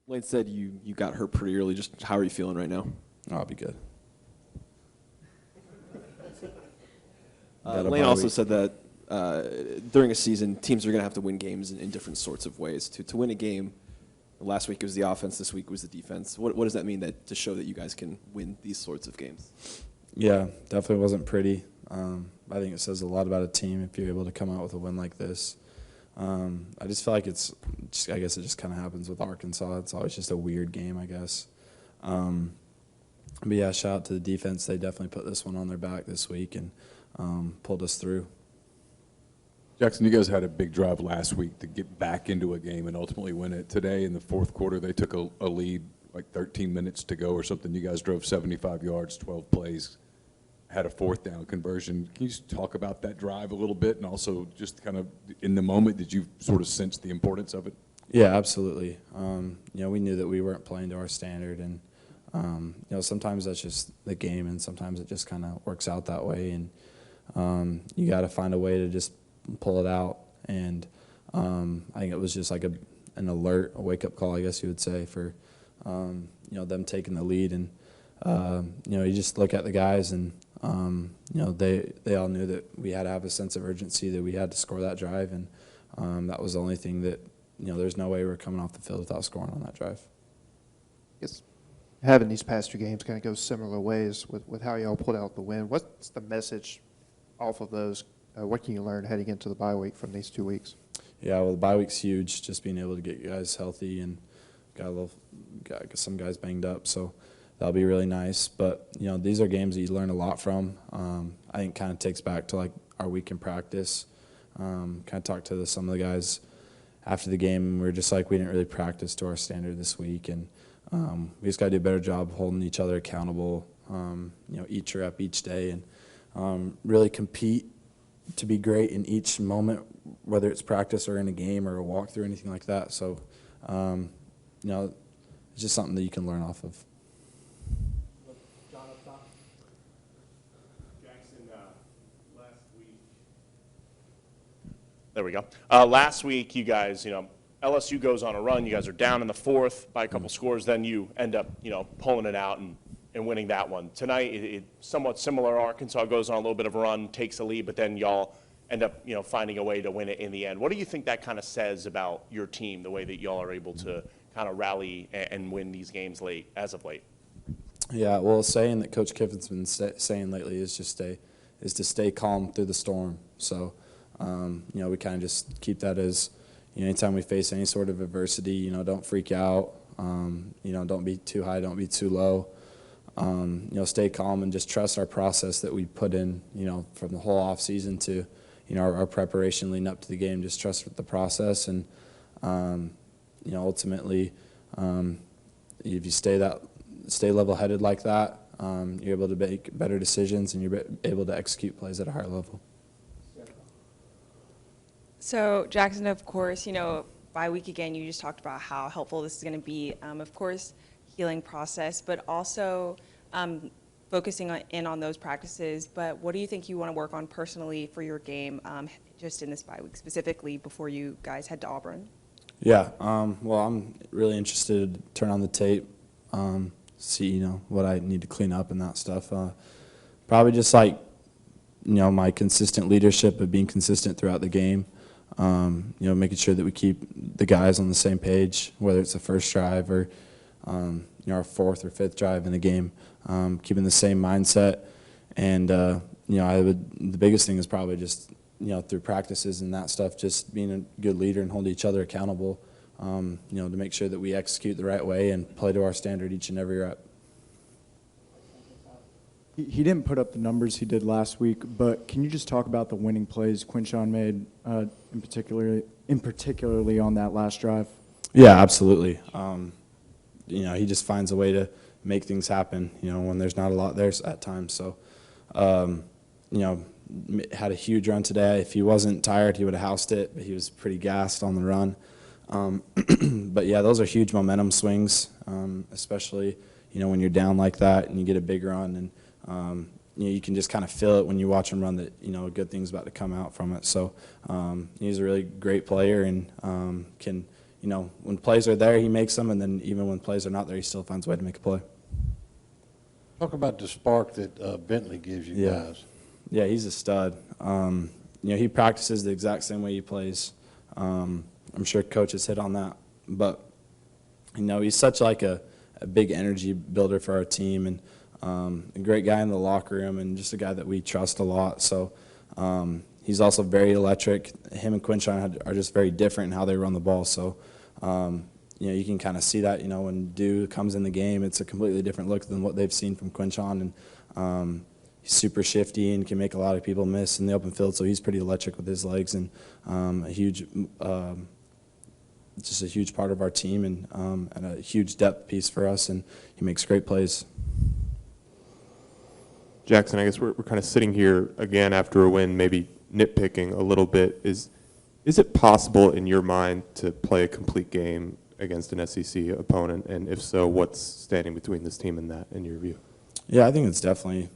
Lane said you got hurt pretty early. Just how are you feeling right now? Oh, I'll be good. Lane also said that during a season, teams are going to have to win games in different sorts of ways. To win a game, last week it was the offense, this week was the defense. What does that mean to show that you guys can win these sorts of games? Yeah, definitely wasn't pretty. I think it says a lot about a team if you're able to come out with a win like this. I just feel like I guess it just kind of happens with Arkansas. It's always just a weird game, I guess. But yeah, shout out to the defense. They definitely put this one on their back this week and pulled us through. Jaxson, you guys had a big drive last week to get back into a game and ultimately win it. Today in the fourth quarter, they took a lead, like 13 minutes to go or something. You guys drove 75 yards, 12 plays, had a fourth down conversion. Can you just talk about that drive a little bit, and also just kind of in the moment, did you sort of sense the importance of it? Yeah, absolutely. We knew that we weren't playing to our standard, and sometimes that's just the game, and sometimes it just kind of works out that way, and you got to find a way to just pull it out. And I think it was just like an alert, a wake-up call, I guess you would say, for them taking the lead. And you just look at the guys, and they all knew that we had to have a sense of urgency, that we had to score that drive, and that was the only thing that there's no way we're coming off the field without scoring on that drive. Yes. Having these past two games kind of go similar ways with how y'all pulled out the win. What's the message off of those? What can you learn heading into the bye week from these 2 weeks? Yeah, well, the bye week's huge, just being able to get you guys healthy, and got some guys banged up, so that'll be really nice. But, these are games that you learn a lot from. I think kind of takes back to, like, our week in practice. Kind of talked to some of the guys after the game, and we were just like, we didn't really practice to our standard this week, and we just got to do a better job holding each other accountable, each rep each day, and really compete to be great in each moment, whether it's practice or in a game or a walkthrough or anything like that. So, it's just something that you can learn off of. John up top. Jaxson, last week. There we go. Last week, you guys, LSU goes on a run. You guys are down in the fourth by a couple scores. Then you end up, pulling it out and winning that one. Tonight, it's somewhat similar. Arkansas goes on a little bit of a run, takes a lead, but then y'all end up, finding a way to win it in the end. What do you think that kind of says about your team, the way that y'all are able to kind of rally and win these games as of late? Yeah, well, a saying that Coach Kiffin's been saying lately is to stay calm through the storm. So, we kind of just keep that as, anytime we face any sort of adversity, don't freak out. Don't be too high, don't be too low. Stay calm and just trust our process that we put in, from the whole off season to, our preparation leading up to the game. Just trust the process, and ultimately, if you stay level-headed like that, you're able to make better decisions, and you're able to execute plays at a higher level. So, Jaxson, of course, bye week again, you just talked about how helpful this is going to be. Of course, healing process, but also focusing on those practices. But what do you think you want to work on personally for your game just in this bye week, specifically before you guys head to Auburn? Yeah, well, I'm really interested to turn on the tape, see, what I need to clean up and that stuff. Probably just like, my consistent leadership of being consistent throughout the game. Making sure that we keep the guys on the same page, whether it's the first drive or our fourth or fifth drive in the game, keeping the same mindset. And the biggest thing is probably just through practices and that stuff, just being a good leader and hold each other accountable. To make sure that we execute the right way and play to our standard each and every rep. He didn't put up the numbers he did last week, but can you just talk about the winning plays Quinshon made, in particularly on that last drive? Yeah, absolutely. He just finds a way to make things happen, when there's not a lot there at times. So, had a huge run today. If he wasn't tired, he would have housed it, but he was pretty gassed on the run. But, yeah, those are huge momentum swings, especially, when you're down like that and you get a big run. And, you can just kind of feel it when you watch him run that, a good thing's about to come out from it. So he's a really great player and can, when plays are there, he makes them, and then even when plays are not there, he still finds a way to make a play. Talk about the spark that Bentley gives you guys. Yeah, he's a stud. He practices the exact same way he plays. I'm sure Coach has hit on that. But, he's such like a big energy builder for our team, and a great guy in the locker room, and just a guy that we trust a lot. So he's also very electric. Him and Quinshon are just very different in how they run the ball. So, you can kind of see that, when Dew comes in the game, it's a completely different look than what they've seen from Quinshon. And he's super shifty and can make a lot of people miss in the open field. So he's pretty electric with his legs, and just a huge part of our team, and a huge depth piece for us. And he makes great plays. Jaxson, I guess we're kind of sitting here again after a win, maybe nitpicking a little bit. Is it possible in your mind to play a complete game against an SEC opponent? And if so, what's standing between this team and that, in your view? Yeah, I think it's definitely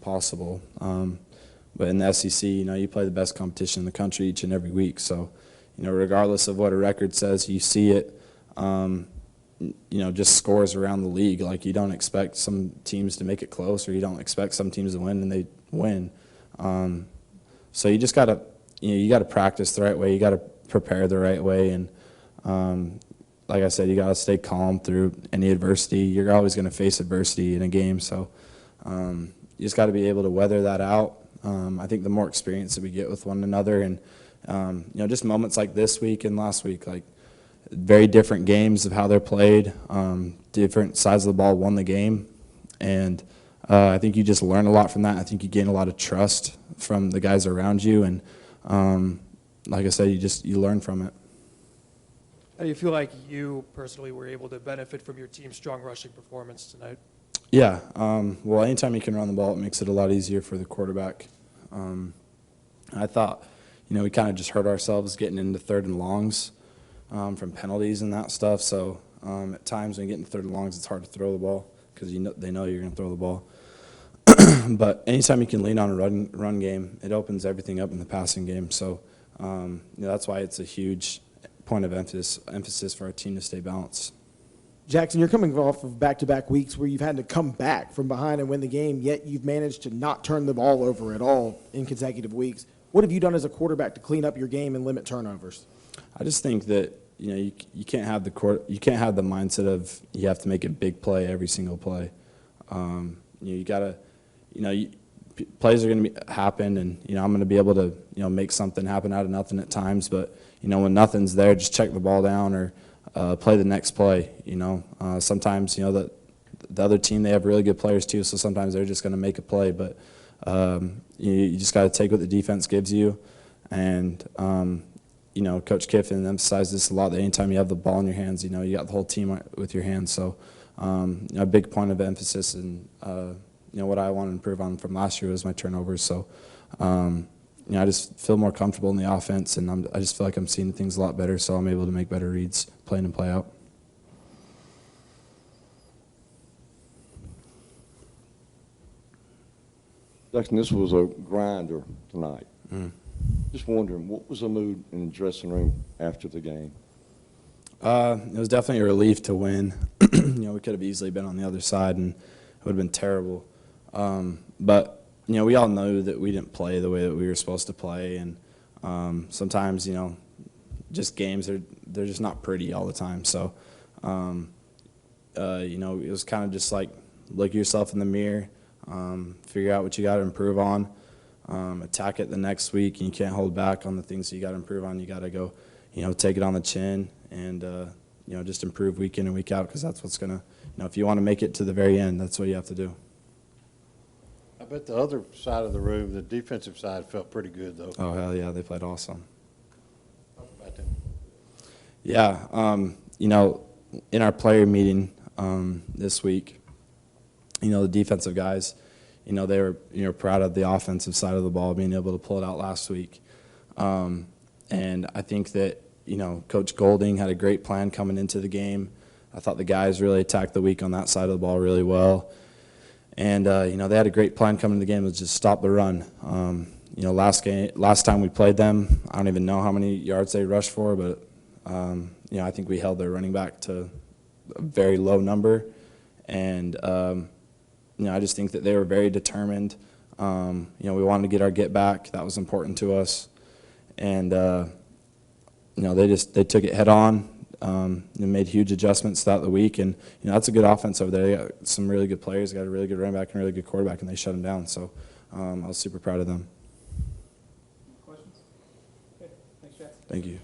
possible. But in the SEC, you play the best competition in the country each and every week. So, regardless of what a record says, you see it, just scores around the league. Like, you don't expect some teams to make it close, or you don't expect some teams to win, and they win. So you just got to, you got to practice the right way. You got to prepare the right way. And like I said, you got to stay calm through any adversity. You're always going to face adversity in a game. So you just got to be able to weather that out. I think the more experience that we get with one another, and just moments like this week and last week, like very different games of how they're played, different sides of the ball won the game, and I think you just learn a lot from that. I think you gain a lot of trust from the guys around you, and like I said, you learn from it. How do you feel like you personally were able to benefit from your team's strong rushing performance tonight? Yeah, well, anytime you can run the ball, it makes it a lot easier for the quarterback. I thought, we kind of just hurt ourselves getting into third and longs from penalties and that stuff. So at times when you get into third and longs, it's hard to throw the ball because they know you're going to throw the ball. But anytime you can lean on a run game, it opens everything up in the passing game. So that's why it's a huge point of emphasis for our team to stay balanced. Jaxson, you're coming off of back-to-back weeks where you've had to come back from behind and win the game, yet you've managed to not turn the ball over at all in consecutive weeks. What have you done as a quarterback to clean up your game and limit turnovers? I just think that you can't have the mindset of you have to make a big play every single play. You gotta, plays are going to happen, and I'm going to be able to make something happen out of nothing at times. But when nothing's there, just check the ball down or play the next play. Sometimes the other team, they have really good players too, so sometimes they're just going to make a play. But you just got to take what the defense gives you, and Coach Kiffin emphasizes this a lot. That anytime you have the ball in your hands, you got the whole team with your hands. So a big point of emphasis, and what I want to improve on from last year was my turnovers. So I just feel more comfortable in the offense, and I just feel like I'm seeing things a lot better. So I'm able to make better reads, play in and play out. Jaxson, this was a grinder tonight. Just wondering, what was the mood in the dressing room after the game? It was definitely a relief to win. We could have easily been on the other side, and it would have been terrible. But we all know that we didn't play the way that we were supposed to play, and sometimes just games they're just not pretty all the time. So it was kind of just like look yourself in the mirror. Figure out what you got to improve on, attack it the next week, and you can't hold back on the things that you got to improve on. You got to go, take it on the chin, and just improve week in and week out, because that's what's gonna, if you want to make it to the very end, that's what you have to do. I bet the other side of the room, the defensive side, felt pretty good though. Oh hell yeah, they played awesome. Talk about them. Yeah, in our player meeting this week, the defensive guys, they were proud of the offensive side of the ball, being able to pull it out last week. And I think that, Coach Golding had a great plan coming into the game. I thought the guys really attacked the week on that side of the ball really well. And, they had a great plan coming into the game, was just stop the run. Last time we played them, I don't even know how many yards they rushed for, but I think we held their running back to a very low number. And, I just think that they were very determined. We wanted to get our get back. That was important to us. And, they took it head on. And made huge adjustments throughout the week, and that's a good offense over there. They got some really good players, they got a really good running back and a really good quarterback, and they shut them down. So I was super proud of them. Questions? Okay, thanks, Jaxson. Thank you.